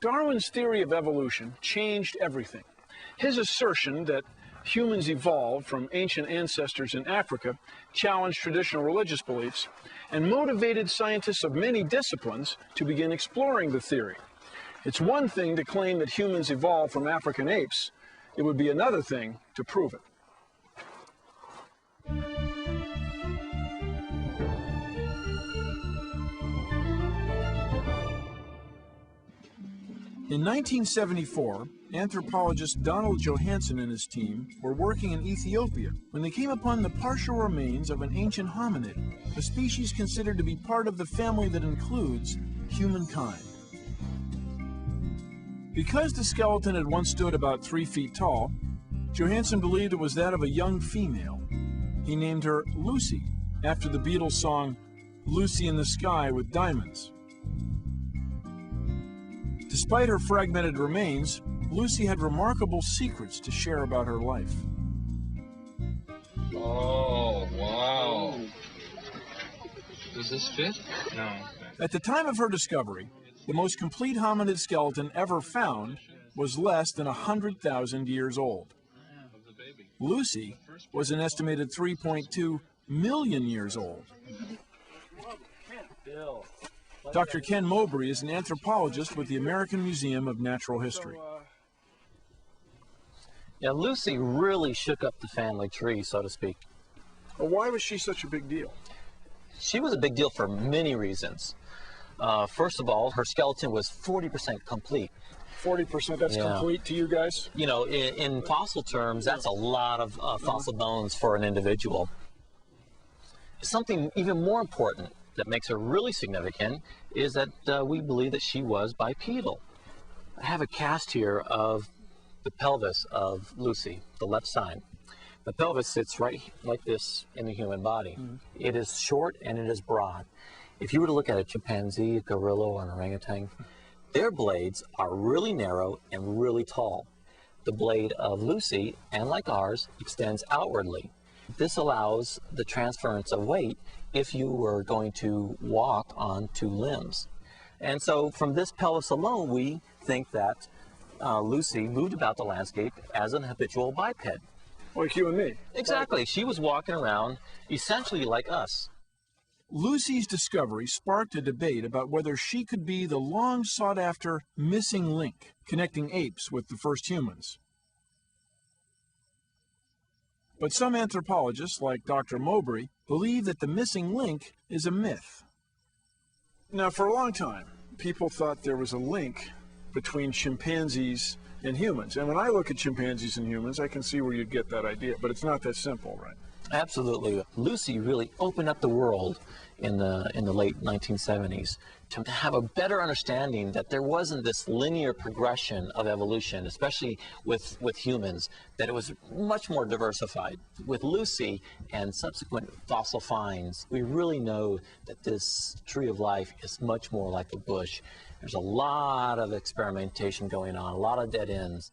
Darwin's theory of evolution changed everything. His assertion that humans evolved from ancient ancestors in Africa challenged traditional religious beliefs and motivated scientists of many disciplines to begin exploring the theory. It's one thing to claim that humans evolved from African apes. It would be another thing to prove it. In 1974, anthropologist Donald Johanson and his team were working in Ethiopia when they came upon the partial remains of an ancient hominid, a species considered to be part of the family that includes humankind. Because the skeleton had once stood about 3 feet tall, Johanson believed it was that of a young female. He named her Lucy, after the Beatles song "Lucy in the Sky with Diamonds." Despite her fragmented remains, Lucy had remarkable secrets to share about her life. Oh, wow. Does this fit? No. At the time of her discovery, the most complete hominid skeleton ever found was less than 100,000 years old. Lucy was an estimated 3.2 million years old. Dr. Ken Mowbray is an anthropologist with the American Museum of Natural History. Yeah, Lucy really shook up the family tree, so to speak. Well, why was she such a big deal? She was a big deal for many reasons. First of all, her skeleton was 40% complete. 40%, that's complete to you guys? You know, in fossil terms, that's a lot of fossil bones for an individual. Something even more important that makes her really significant is that we believe that she was bipedal. I have a cast here of the pelvis of Lucy, the left side. The pelvis sits right like this in the human body. It is short and it is broad. If you were to look at a chimpanzee, a gorilla, or an orangutan, their blades are really narrow and really tall. The blade of Lucy, and like ours, extends outwardly. This allows the transference of weight if you were going to walk on 2 limbs. And so from this pelvis alone, we think that Lucy moved about the landscape as an habitual biped. Like you and me. Exactly. She was walking around essentially like us. Lucy's discovery sparked a debate about whether she could be the long sought-after missing link connecting apes with the first humans. But some anthropologists, like Dr. Mowbray, believe that the missing link is a myth. Now, for a long time, people thought there was a link between chimpanzees and humans. And when I look at chimpanzees and humans, I can see where you'd get that idea, but it's not that simple, right? Absolutely. Lucy really opened up the world in the late 1970s to have a better understanding that there wasn't this linear progression of evolution, especially with humans, that it was much more diversified. With Lucy and subsequent fossil finds, we really know that this tree of life is much more like a bush. There's a lot of experimentation going on, a lot of dead ends.